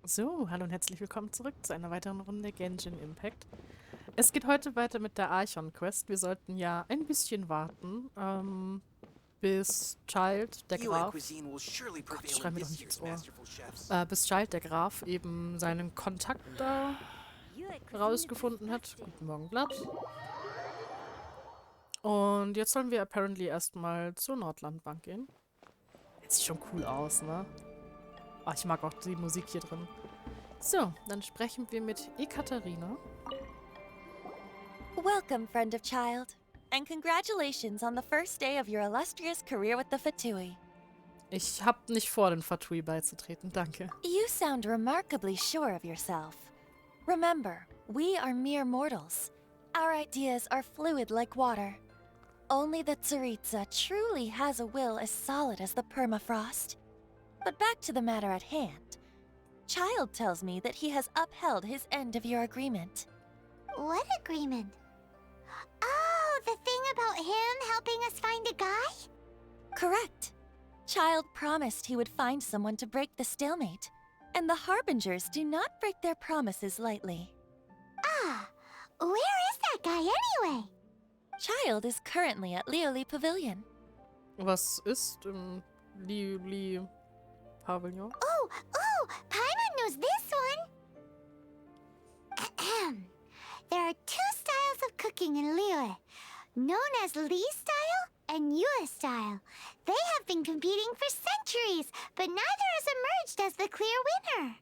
So, hallo und herzlich willkommen zurück zu einer weiteren Runde Genshin Impact. Es geht heute weiter mit der Archon-Quest. Wir sollten ja ein bisschen warten, bis Child, der Graf... Gott, schrei mir doch nicht ins Ohr. Bis Child, der Graf, eben seinen Kontakt da rausgefunden hat. Guten Morgen, Blatt. Und jetzt sollen wir apparently erstmal zur Nordlandbank gehen. Sieht schon cool aus, ne? Ach, ich mag auch die Musik hier drin. So, dann sprechen wir mit Ekaterina. Welcome, friend of Child, and congratulations on the first day of your illustrious career with the Fatui. Ich hab nicht vor, den Fatui beizutreten, danke. You sound remarkably sure of yourself. Remember, we are mere mortals. Our ideas are fluid like water. Only the Tsaritsa truly has a will as solid as the permafrost. But back to the matter at hand. Child tells me that he has upheld his end of your agreement. What agreement? Oh, the thing about him helping us find a guy? Correct. Child promised he would find someone to break the stalemate. And the Harbingers do not break their promises lightly. Ah, where is that guy anyway? Child is currently at Liyue Pavilion. Was ist im Liyue Pavillon? Oh, Paimon knows this one. There are two styles of cooking in Liyue, known as Li style and Yue style. They have been competing for centuries, but neither has emerged as the clear winner.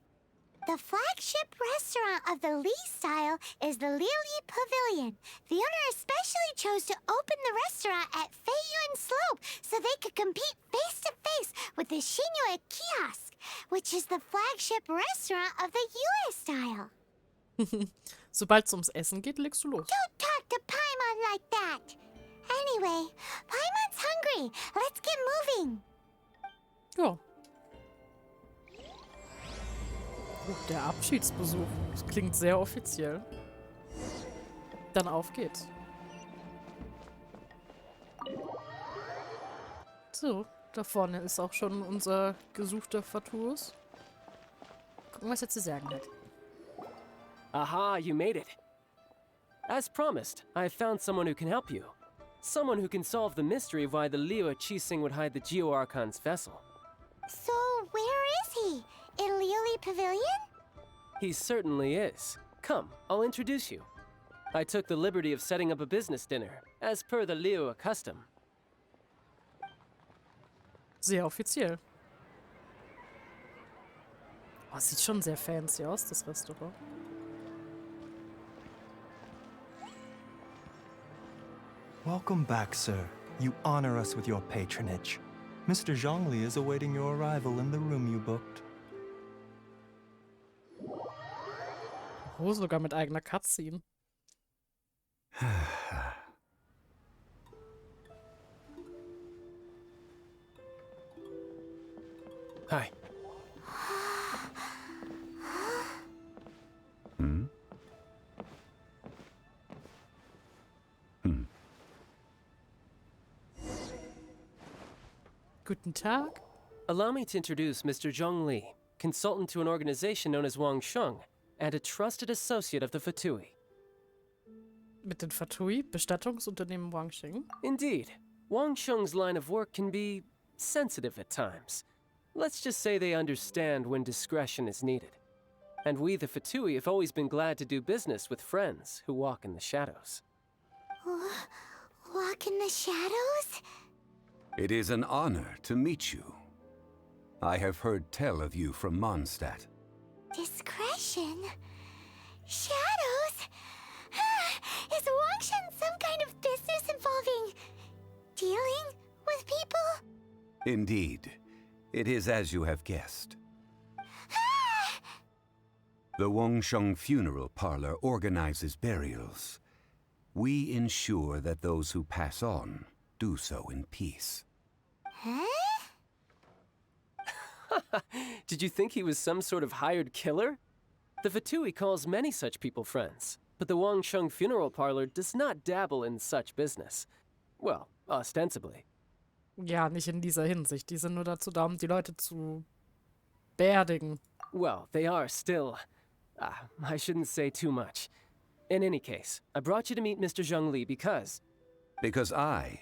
The flagship restaurant of the Li style is the Liyue Pavilion. The owner especially chose to open the restaurant at Feiyuan Slope so they could compete face-to-face with the Xinyue Kiosk, which is the flagship restaurant of the Yue style. Sobald es ums Essen geht, legst du los. Don't talk to Paimon like that. Anyway, Paimon's hungry. Let's get moving. Ja. Der Abschiedsbesuch. Das klingt sehr offiziell. Dann auf geht's. So, da vorne ist auch schon unser gesuchter Fatus. Gucken, was er zu sagen hat. Aha, you made it. As promised, I found someone who can help you. Someone who can solve the mystery of why the Liyue Qixing would hide the Geo-Archon's vessel. So, where is he? In Liyue Pavilion? He certainly is. Come, I'll introduce you. I took the liberty of setting up a business dinner, as per the Liyue custom. Sehr offiziell. Oh, sieht schon sehr fancy aus, das Restaurant. Welcome back, sir. You honor us with your patronage. Mr. Zhongli is awaiting your arrival in the room you booked. Oh, sogar mit eigener Cutscene. Hi. Guten Tag. Allow me to introduce Mr. Zhongli, consultant to an organization known as Wangshen, and a trusted associate of the Fatui. Mit den Fatui, Bestattungsunternehmen Wangshen. Indeed. Wangshen's line of work can be sensitive at times. Let's just say they understand when discretion is needed. And we, the Fatui, have always been glad to do business with friends who walk in the shadows. Walk in the shadows? It is an honor to meet you. I have heard tell of you from Mondstadt. Discretion? Shadows? Is Wangshen some kind of business involving dealing with people? Indeed. It is as you have guessed. The Wangshen Funeral Parlor organizes burials. We ensure that those who pass on do so in peace. Huh? Did you think he was some sort of hired killer? The Fatui calls many such people friends, but the Wangshen Funeral Parlor does not dabble in such business. Well, ostensibly. Ja, nicht in dieser Hinsicht. Die sind nur dazu da, um die Leute zu beerdigen. Well, they are still... I shouldn't say too much. In any case, I brought you to meet Mr. Zhongli because... Because I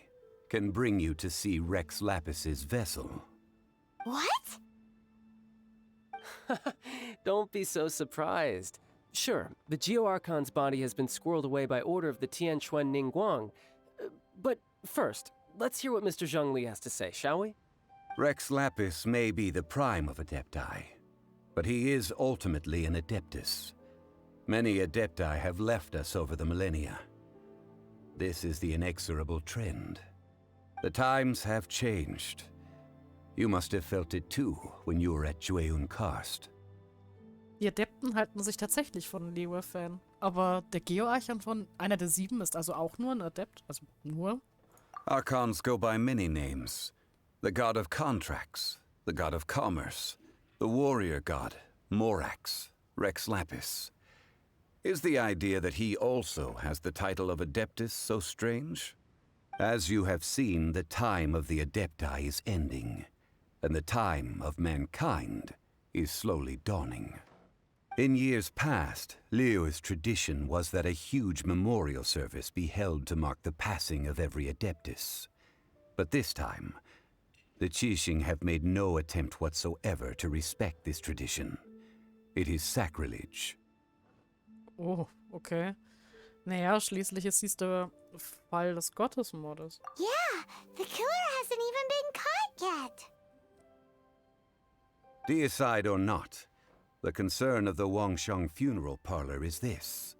can bring you to see Rex Lapis's vessel. What? Don't be so surprised. Sure, the Geo-Archon's body has been squirreled away by order of the Tianquan Ningguang. But first, let's hear what Mr. Zhongli has to say, shall we? Rex Lapis may be the prime of Adepti, but he is ultimately an Adeptus. Many Adepti have left us over the millennia. This is the inexorable trend. The times have changed. You must have felt it too when you were at Jueyun Karst. Die Adepten halten sich tatsächlich von Liyue fern. Aber der Geo-Archon von einer der 7 ist also auch nur ein Adept. Also nur. Archons go by many names. The god of contracts, the god of commerce, the warrior god, Morax, Rex Lapis. Is the idea that he also has the title of Adeptus so strange? As you have seen, the time of the Adepti is ending, and the time of mankind is slowly dawning. In years past, Liyue's tradition was that a huge memorial service be held to mark the passing of every Adeptus. But this time, the Qixing have made no attempt whatsoever to respect this tradition. It is sacrilege. Oh, okay. Naja, schließlich ist dies der Fall des Gottesmordes. Yeah, the killer hasn't even been caught yet. Deicide or not, the concern of the Wangshen funeral parlor is this.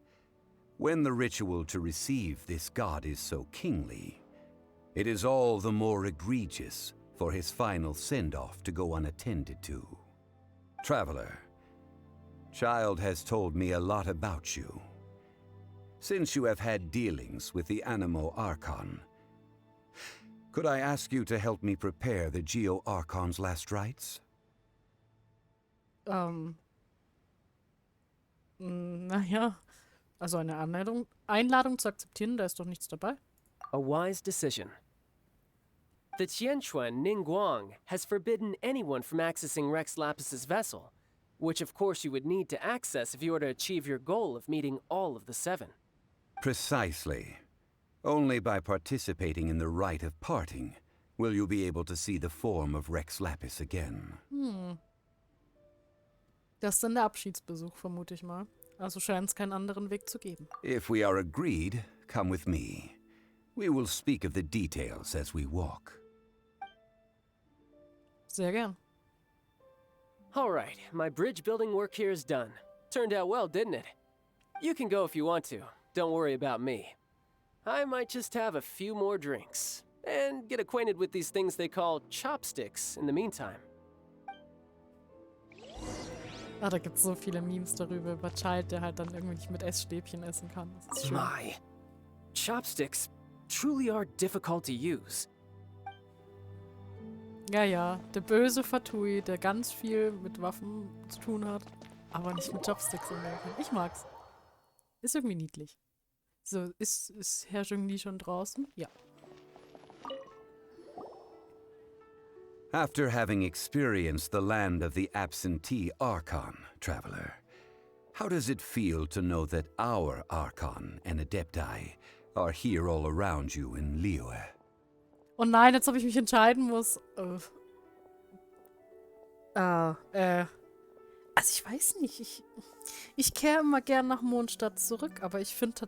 When the ritual to receive this god is so kingly, it is all the more egregious for his final send-off to go unattended to. Traveler, Child has told me a lot about you. Since you have had dealings with the Animo Archon, could I ask you to help me prepare the Geo-Archon's last rites? Naja, also eine Einladung zu akzeptieren, da ist doch nichts dabei. A wise decision. The Tianquan Ningguang has forbidden anyone from accessing Rex Lapis's vessel, which of course you would need to access if you were to achieve your goal of meeting all of the 7. Precisely. Only by participating in the rite of parting will you be able to see the form of Rex Lapis again. Das ist dann der Abschiedsbesuch, vermute ich mal. Also scheint es keinen anderen Weg zu geben. If we are agreed, come with me. We will speak of the details as we walk. Sehr gern. All right, my bridge building work here is done. Turned out well, didn't it? You can go if you want to. Don't worry about me. I might just have a few more drinks and get acquainted with these things they call chopsticks in the meantime. Ah, da gibt's so viele Memes darüber, über Child, der halt dann irgendwie nicht mit Essstäbchen essen kann. Das ist schön. My, chopsticks truly are difficult to use. Ja, der böse Fatui, der ganz viel mit Waffen zu tun hat, aber nicht mit Chopsticks umgehen kann. Ich mag's. Ist irgendwie niedlich. So, ist Herr Zhongli schon draußen? Ja. After having experienced the land of the absentee Archon, traveler, how does it feel to know that our Archon and Adepti are here all around you in Liyue? Oh nein, jetzt ob ich mich entscheiden muss. Also ich weiß nicht. Ich kehre immer gern nach Mondstadt zurück, aber ich finde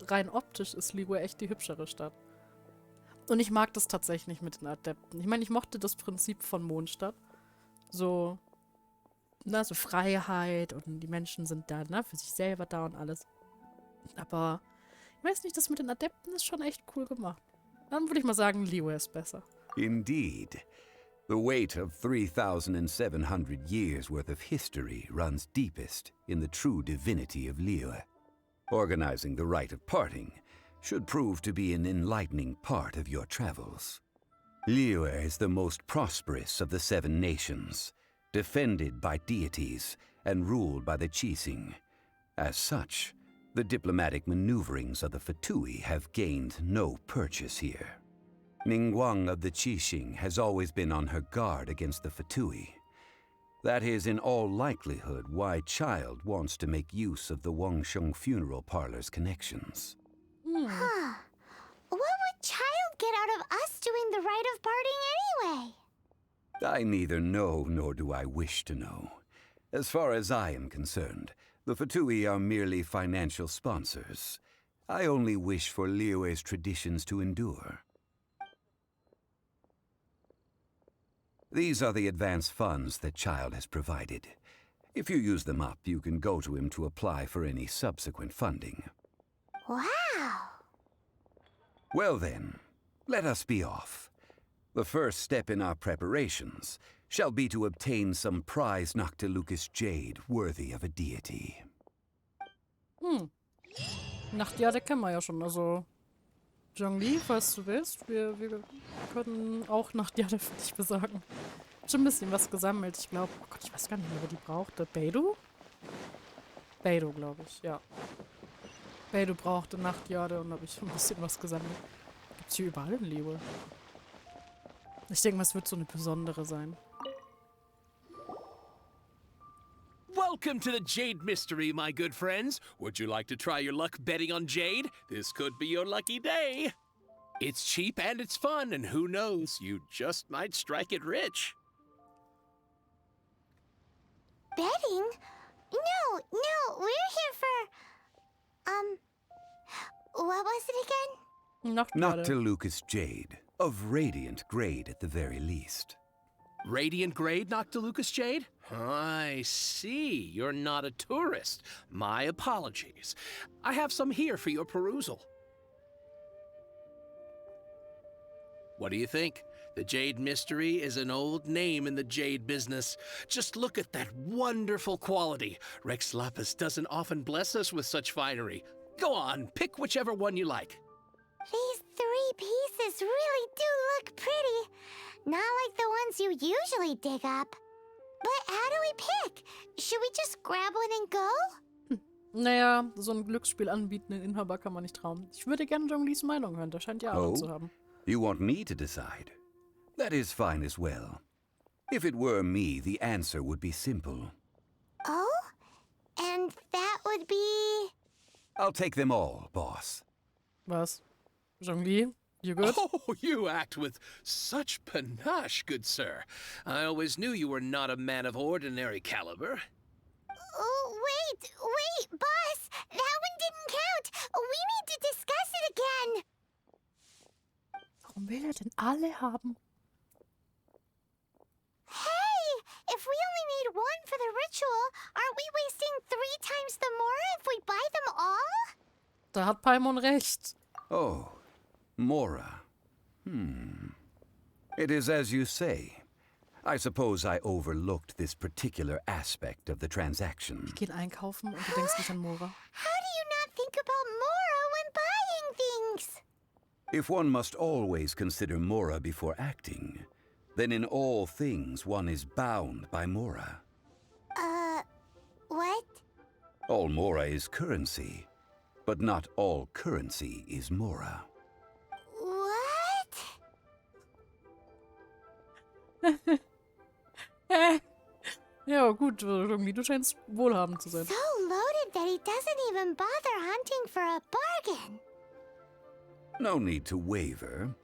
rein optisch ist Liyue echt die hübschere Stadt. Und ich mag das tatsächlich mit den Adepten. Ich meine, ich mochte das Prinzip von Mondstadt. So, so Freiheit und die Menschen sind da, für sich selber da und alles. Aber ich weiß nicht, das mit den Adepten ist schon echt cool gemacht. Dann würde ich mal sagen, Liyue ist besser. Indeed. The weight of 3,700 years worth of history runs deepest in the true divinity of Liyue. Organizing the rite of parting should prove to be an enlightening part of your travels. Liyue is the most prosperous of the 7 nations, defended by deities and ruled by the Qixing. As such, the diplomatic maneuverings of the Fatui have gained no purchase here. Ningguang of the Qixing has always been on her guard against the Fatui. That is, in all likelihood, why Child wants to make use of the Wangshen funeral parlor's connections. Huh. What would Child get out of us doing the rite of parting anyway? I neither know nor do I wish to know. As far as I am concerned, the Fatui are merely financial sponsors. I only wish for Liyue's traditions to endure. These are the advance funds that Child has provided. If you use them up, you can go to him to apply for any subsequent funding. Wow. Well then, let us be off. The first step in our preparations shall be to obtain some prized Noctilucous jade worthy of a deity. Nachtjade kennen wir ja schon, also Zhongli, falls du willst, wir können auch Nachtjade für dich besorgen. Schon ein bisschen was gesammelt, ich glaube, oh Gott, ich weiß gar nicht mehr, wer die brauchte. Beidou? Beidou, glaube ich, ja. Beidou brauchte Nachtjade und da habe ich ein bisschen was gesammelt. Gibt's hier überall in Liyue? Ich denke mal, es wird so eine besondere sein. Welcome to the Jade Mystery, my good friends. Would you like to try your luck betting on Jade? This could be your lucky day. It's cheap and it's fun, and who knows, you just might strike it rich. Betting? No, we're here for... what was it again? Nachtjade. Noctilucous jade, of radiant grade at the very least. Radiant grade, Noctilucous Jade? I see. You're not a tourist. My apologies. I have some here for your perusal. What do you think? The Jade Mystery is an old name in the jade business. Just look at that wonderful quality. Rex Lapis doesn't often bless us with such finery. Go on, pick whichever one you like. These 3 pieces really do look pretty. Not like the ones you usually dig up. But how do we pick? Should we just grab one and go? Naja, so ein Glücksspiel anbietenden Inhaber kann man nicht trauen. Ich würde gerne Zhonglis Meinung hören, der scheint ja Ahnung zu haben. You want me to decide? That is fine as well. If it were me, the answer would be simple. Oh? And that would be... I'll take them all, boss. Was? Zhongli? You good? Oh, you act with such panache, good sir. I always knew you were not a man of ordinary caliber. Oh, wait, boss! That one didn't count! We need to discuss it again! Warum will er denn alle haben? Hey! If we only need one for the ritual, aren't we wasting 3 times the more if we buy them all? Da hat Paimon recht. Oh, Mora. It is as you say. I suppose I overlooked this particular aspect of the transaction. Wir gehen einkaufen und du denkst nicht an Mora. How do you not think about Mora when buying things? If one must always consider Mora before acting, then in all things one is bound by Mora. What? All Mora is currency, but not all currency is Mora. What? Ja, gut, Zhongli, du scheinst wohlhabend zu sein. So loaded that he doesn't even bother hunting for a bargain. No need to waver.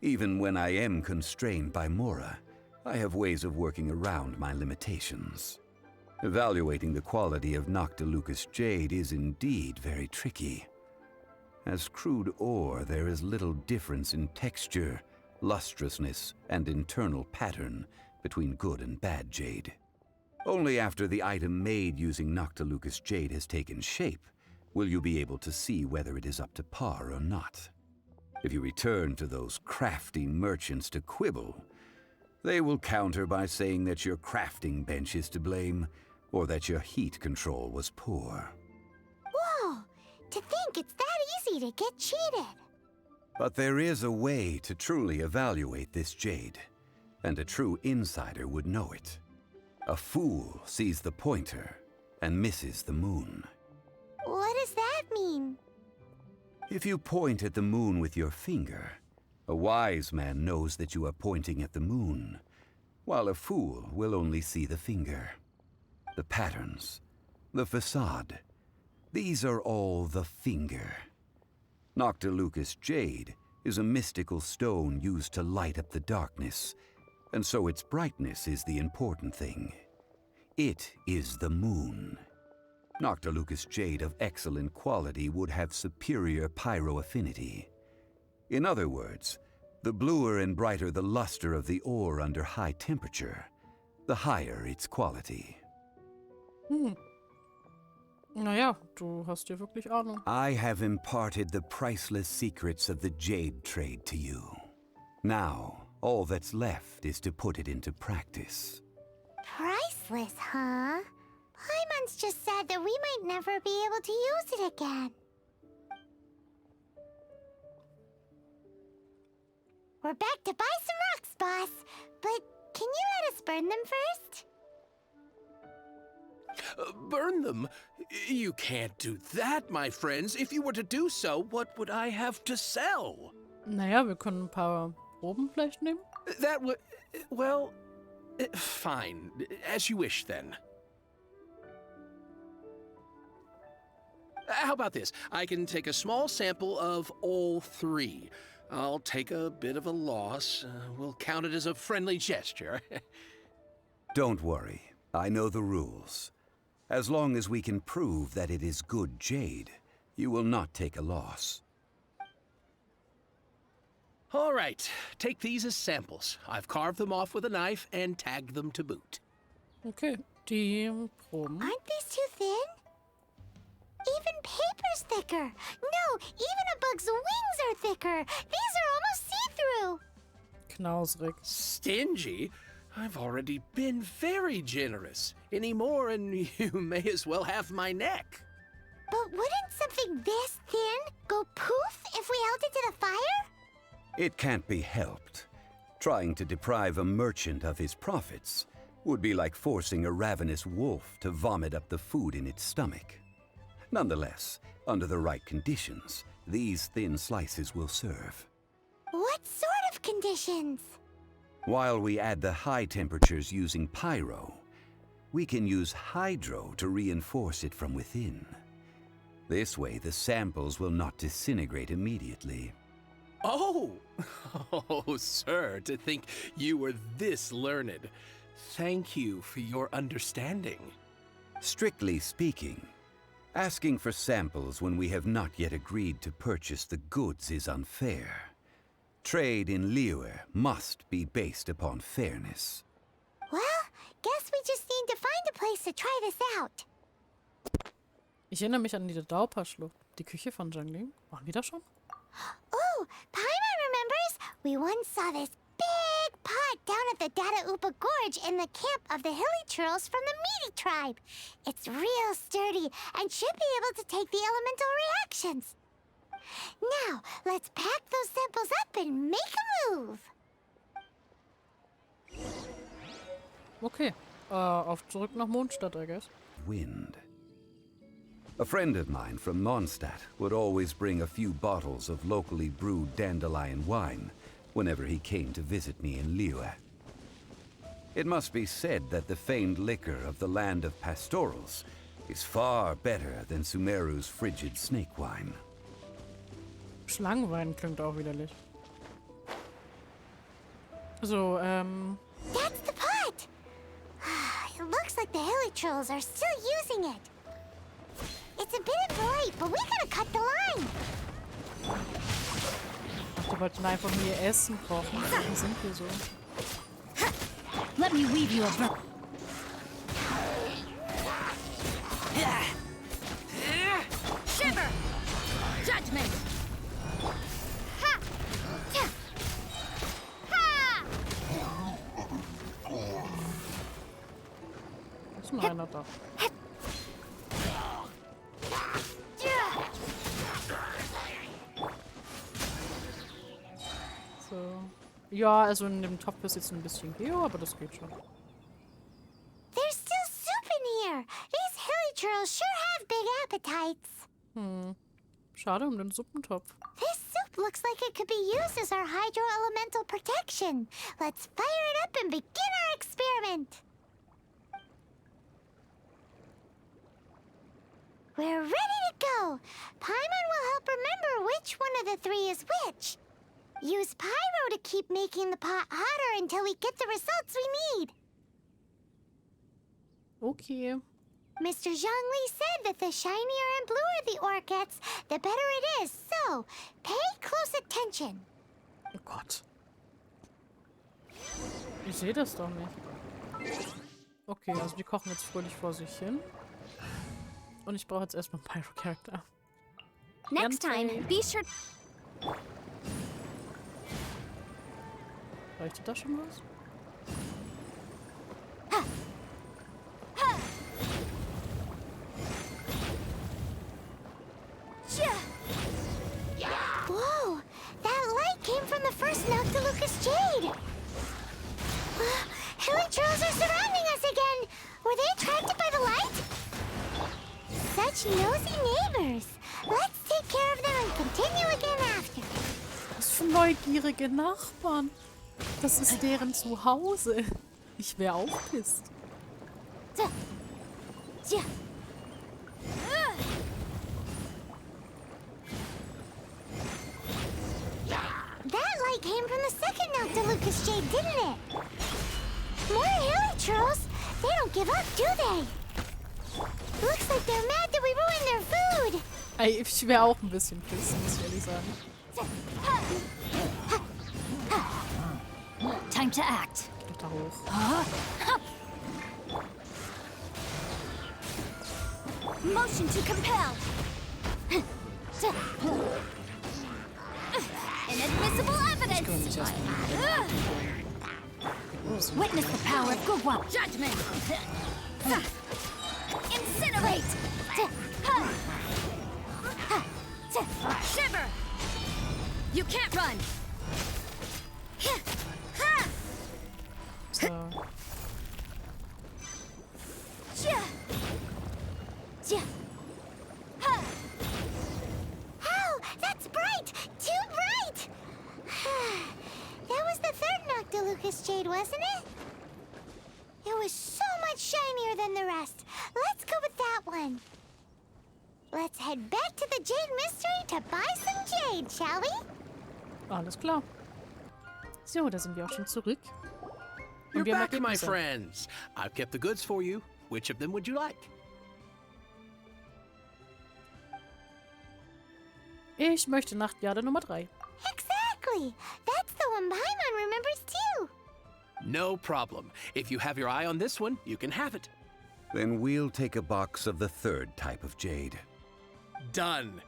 Even when I am constrained by Mora, I have ways of working around my limitations. Evaluating the quality of Noctilucous jade is indeed very tricky. As crude ore, there is little difference in texture, lustrousness, and internal pattern between good and bad jade. Only after the item made using Noctilucous jade has taken shape will you be able to see whether it is up to par or not. If you return to those crafty merchants to quibble, they will counter by saying that your crafting bench is to blame, or that your heat control was poor. Whoa! To think it's that easy to get cheated. But there is a way to truly evaluate this jade, and a true insider would know it. A fool sees the pointer and misses the moon. What does that mean? If you point at the moon with your finger, a wise man knows that you are pointing at the moon. while a fool will only see the finger. The patterns, the facade, these are all the finger. Noctilucous jade is a mystical stone used to light up the darkness, and so its brightness is the important thing. It is the moon. Noctilucous jade of excellent quality would have superior pyro affinity. In other words, the bluer and brighter the luster of the ore under high temperature, the higher its quality. Naja, du hast ja wirklich Ahnung. I have imparted the priceless secrets of the jade trade to you. Now, all that's left is to put it into practice. Priceless, huh? Paimon's just said that we might never be able to use it again. We're back to buy some rocks, boss. But can you let us burn them first? Burn them? You can't do that, my friends. If you were to do so, what would I have to sell? Naja, wir können ein paar Proben vielleicht nehmen. That would... well... fine. As you wish, then. How about this? I can take a small sample of all three. I'll take a bit of a loss. We'll count it as a friendly gesture. Don't worry. I know the rules. As long as we can prove that it is good jade, you will not take a loss. All right. Take these as samples. I've carved them off with a knife and tagged them to boot. Okay, die Proben. Aren't these too thin? Even paper's thicker. No, even a bug's wings are thicker. These are almost see-through. Knausrig. Stingy? I've already been very generous. Any more and you may as well have my neck. But wouldn't something this thin go poof if we held it to the fire? It can't be helped. Trying to deprive a merchant of his profits would be like forcing a ravenous wolf to vomit up the food in its stomach. Nonetheless, under the right conditions, these thin slices will serve. What sort of conditions? While we add the high temperatures using pyro, we can use hydro to reinforce it from within. This way, the samples will not disintegrate immediately. Oh! Oh, sir, to think you were this learned. Thank you for your understanding. Strictly speaking, asking for samples when we have not yet agreed to purchase the goods is unfair. Trade in Liyue must be based upon fairness. Well, guess we just need to find a place to try this out. Ich erinnere mich an die Dauperschlucht. Die Küche von Zhongli. Waren wir da schon? Oh, Paimon remembers we once saw this big pot down at the Dada Upa Gorge in the camp of the hilly churls from the Meaty tribe. It's real sturdy and should be able to take the elemental reactions. Now, let's pack those samples up and make a move. Okay. Auf zurück nach Mondstadt, I guess. Wind. A friend of mine from Mondstadt would always bring a few bottles of locally brewed dandelion wine whenever he came to visit me in Liyue. It must be said that the famed liquor of the land of pastorals is far better than Sumeru's frigid snake wine. Schlangenwein klingt auch widerlich. So, That's the pot! It looks like the hilly trolls are still using it. It's a bit bright, but we gotta cut the line. ach, die wollten einfach nur ihr Essen kochen. Wie sind wir so? Let me weave you a ver- Shiver! Judgment! Ha! Ja! Ha! Ist noch einer da. So. Ja, also in dem Topf ist jetzt ein bisschen Geo, aber das geht schon. There's still soup in here. These hilly churls sure have big appetites. Schade um den Suppentopf. This soup looks like it could be used as our hydro-elemental protection. Let's fire it up and begin our experiment. We're ready to go. Paimon will help remember which one of the three is which. Use pyro to keep making the pot hotter until we get the results we need. Okay. Mr. Zhongli said that the shinier and bluer the ore gets, the better it is. So, pay close attention. Oh Gott. Ich sehe das doch nicht. Okay, also die kochen jetzt fröhlich vor sich hin. Und ich brauche jetzt erstmal einen Pyro-Charakter. Next time, be sure. Leuchtet da schon was? Whoa! That light came from the first Noctilucous Jade! Hilichurls are surrounding us again! Were they attracted by the light? Such nosy neighbors! Let's take care of them and continue again after. Was für neugierige Nachbarn. Das ist deren Zuhause. Ich wäre auch pisst. That light came from the second Noctilucous Jade, didn't it? More Hilichurls! They don't give up, do they? Looks like they're mad that we ruined their food! Ey, ich wäre auch ein bisschen pisst, muss ich ehrlich sagen. Time to act. Geht da hoch. Motion to compel. Inadmissible evidence. Witness the power of Gugwa. Judgment. Incinerate. Shiver. You can't run. So. Oh, that's bright! Too bright! That was the third Noctilucous Jade, wasn't it? It was so much shinier than the rest. Let's go with that one. Let's head back to the Jade Mystery to buy some jade, shall we? Alles klar. So, da sind wir auch schon zurück. You're Und wir haben back, my Ergebnisse. friends. I've kept the goods for you. Which of them would you like? Ich möchte Nachtjade Nummer 3. Exactly! That's the one Paimon remembers too! No problem. If you have your eye on this one, you can have it. Then we'll take a box of the third type of jade. Done.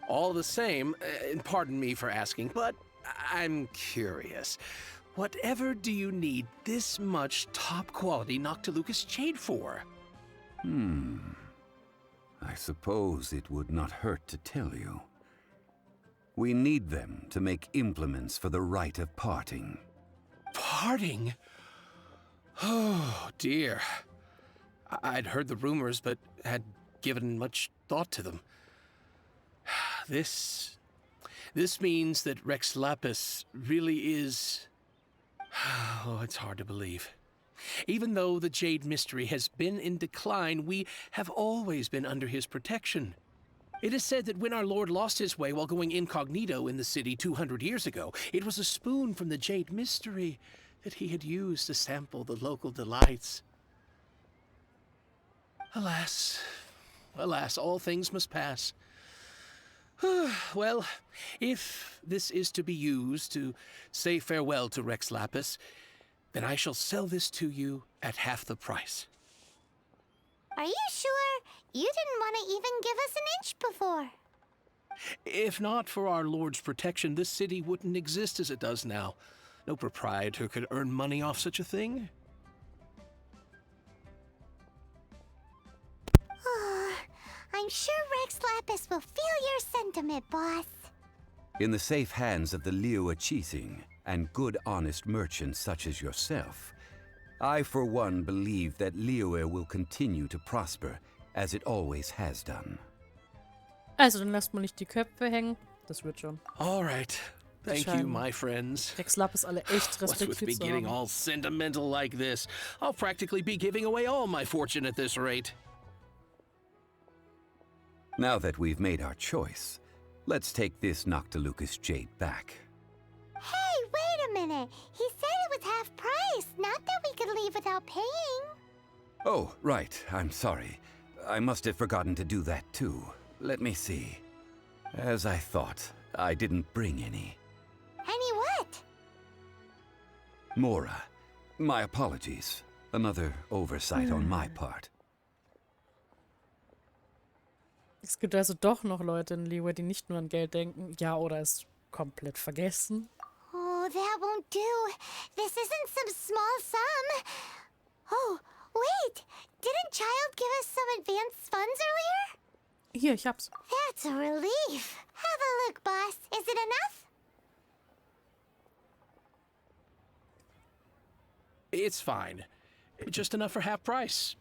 All the same, and pardon me for asking, but I'm curious. Whatever do you need this much top-quality Noctilucous Jade for? I suppose it would not hurt to tell you. We need them to make implements for the rite of parting. Parting? Oh, dear. I'd heard the rumors, but had given much thought to them. This means that Rex Lapis really is... Oh, it's hard to believe. Even though the Jade Mystery has been in decline, we have always been under his protection. It is said that when our Lord lost his way while going incognito in the city 200 years ago, it was a spoon from the Jade Mystery that he had used to sample the local delights. Alas, alas, all things must pass. Well, if this is to be used to say farewell to Rex Lapis, then I shall sell this to you at half the price. Are you sure? You didn't want to even give us an inch before. If not for our Lord's protection, this city wouldn't exist as it does now. No proprietor could earn money off such a thing. I'm sure Rex Lapis will feel your sentiment, boss. In the safe hands of the Liyue Cheating and good honest merchants such as yourself, I for one believe that Liyue will continue to prosper as it always has done. Also, dann lasst mal nicht die Köpfe hängen. Das wird schon. All right. Thank you, my friends. Rex Lapis alle echt What's with me respektiert zu getting haben. all sentimental like this? I'll practically be giving away all my fortune at this rate. Now that we've made our choice, let's take this Noctilucous jade back. Hey, wait a minute. He said it was half price, not that we could leave without paying. Oh, right. I'm sorry. I must have forgotten to do that too. Let me see. As I thought, I didn't bring any. Any what? Mora, my apologies. Another oversight on my part. Es gibt also doch noch Leute in Liyue, die nicht nur an Geld denken, ja, oder es komplett vergessen. Oh, that won't do. This isn't some small sum. Oh, wait. Didn't Child give us some advanced funds earlier? Hier, ich hab's. That's a relief. Have a look, boss. Is it enough? It's fine. Just enough for half price.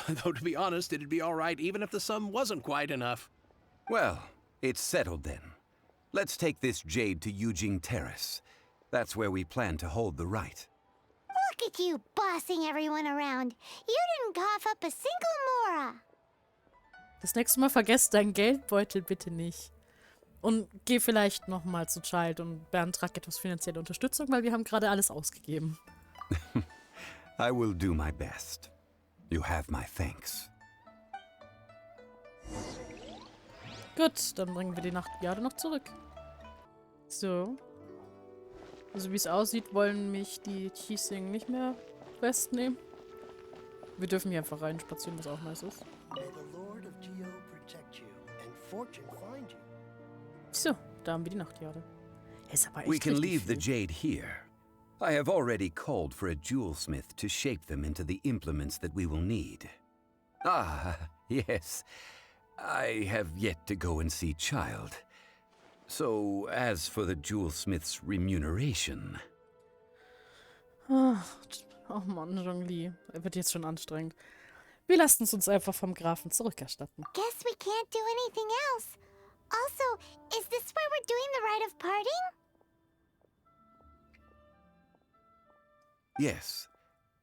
Though, to be honest, it'd be all right even if the sum wasn't quite enough. Well, it's settled then. Let's take this jade to Yujing Terrace. That's where we plan to hold the rite. Look at you bossing everyone around. You didn't cough up a single Mora. Das nächste Mal vergesst deinen Geldbeutel bitte nicht. Und geh vielleicht nochmal zu Child und beantrag etwas finanzielle Unterstützung, weil wir haben gerade alles ausgegeben. I will do my best. You have my thanks. Gut, dann bringen wir die Nachtjade noch zurück. So. Also wie es aussieht, wollen mich die Qixing nicht mehr festnehmen. Wir dürfen hier einfach reinspazieren, was auch nice ist. So, da haben wir die Nachtjade. Ist aber echt We can richtig leave the viel. jade here. I have already called for a jewelsmith to shape them into the implements that we will need. Ah, yes. I have yet to go and see Child. So, as for the jewelsmith's remuneration... Oh Mann, Zhongli. Er wird jetzt schon anstrengend. Wir lassen es uns einfach vom Grafen zurückerstatten. Guess we can't do anything else. Also, is this where we're doing the rite of parting? Yes.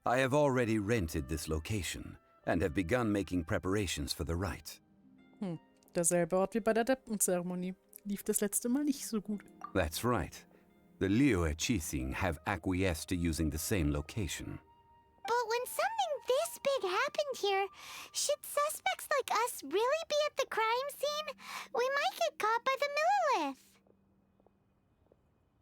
I have already rented this location and have begun making preparations for the rite. Derselbe Ort wie bei der Deppenzeremonie. Lief das letzte Mal nicht so gut. That's right. The Liyue Qixing have acquiesced to using the same location. But when something this big happened here, should suspects like us really be at the crime scene? We might get caught by the Millilith.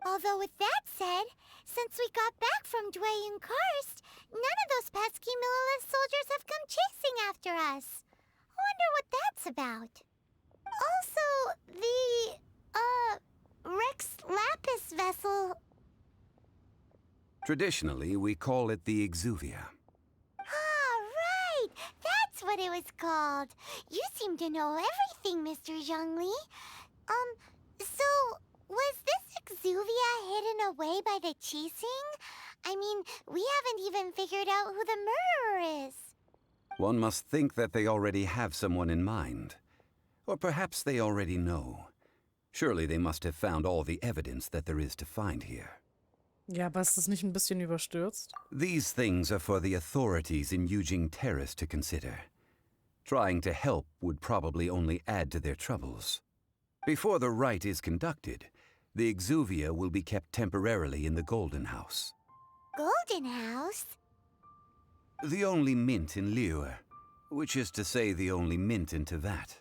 Although with that said, since we got back from Dwayne and Karst, none of those pesky Millilith soldiers have come chasing after us. I wonder what that's about. Also, the, Rex Lapis vessel... Traditionally, we call it the Exuvia. Ah, right! That's what it was called. You seem to know everything, Mr. Zhongli. So, was this Exuvia hidden away by the Qixing? I mean, we haven't even figured out who the murderer is. One must think that they already have someone in mind. Or perhaps they already know. Surely they must have found all the evidence that there is to find here. Ja, aber ist das nicht ein bisschen überstürzt? These things are for the authorities in Yujing Terrace to consider. Trying to help would probably only add to their troubles. Before the rite is conducted, the Exuvia will be kept temporarily in the Golden House. Golden House? The only mint in Liyue, which is to say the only mint in Tevat.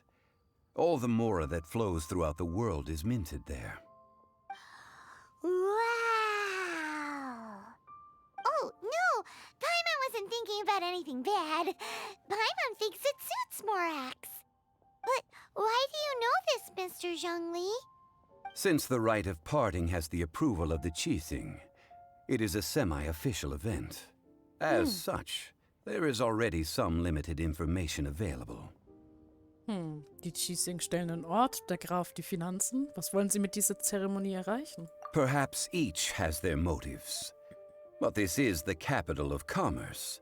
All the mora that flows throughout the world is minted there. Wow! Oh, no! Paimon wasn't thinking about anything bad. Paimon thinks it suits Morax. But why do you know this, Mr. Zhongli? Since the rite of parting has the approval of the Qixing, it is a semi-official event. As such, there is already some limited information available. Die Qixing stellen einen Ort, der Graf die Finanzen. Was wollen sie mit dieser Zeremonie erreichen? Perhaps each has their motives. But this is the capital of commerce.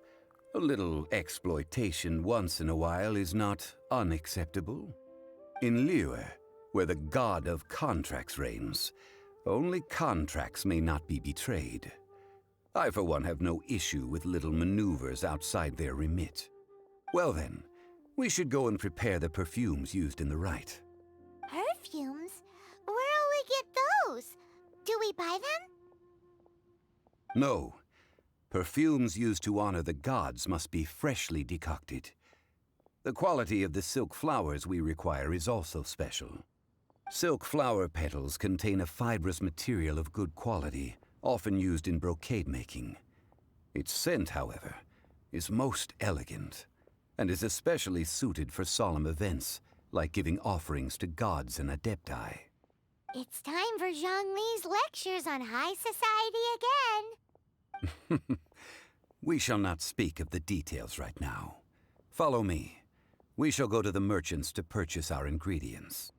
A little exploitation once in a while is not unacceptable. In Liyue, where the god of contracts reigns. Only contracts may not be betrayed. I, for one, have no issue with little maneuvers outside their remit. Well then, we should go and prepare the perfumes used in the rite. Perfumes? Where'll we get those? Do we buy them? No. Perfumes used to honor the gods must be freshly decocted. The quality of the silk flowers we require is also special. Silk flower petals contain a fibrous material of good quality, often used in brocade making. Its scent, however, is most elegant, and is especially suited for solemn events, like giving offerings to gods and adepti. It's time for Zhongli's lectures on high society again. We shall not speak of the details right now. Follow me. We shall go to the merchants to purchase our ingredients.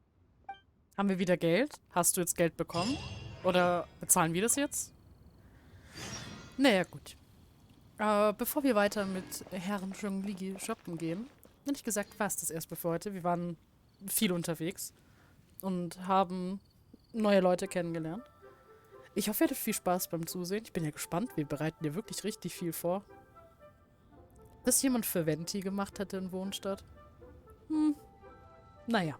Haben wir wieder Geld? Hast du jetzt Geld bekommen? Oder bezahlen wir das jetzt? Naja, gut. Bevor wir weiter mit Herrn Zhongli shoppen gehen, ehrlich gesagt war es das erstmal für heute. Wir waren viel unterwegs und haben neue Leute kennengelernt. Ich hoffe, ihr hattet viel Spaß beim Zusehen. Ich bin ja gespannt. Wir bereiten dir wirklich richtig viel vor. Dass jemand für Venti gemacht hätte in Wohnstadt. Naja.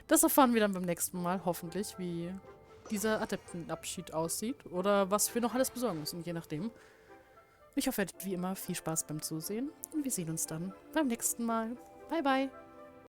Das erfahren wir dann beim nächsten Mal, hoffentlich, wie dieser Adeptenabschied aussieht oder was wir noch alles besorgen müssen, je nachdem. Ich hoffe, ihr hattet wie immer viel Spaß beim Zusehen und wir sehen uns dann beim nächsten Mal. Bye, bye!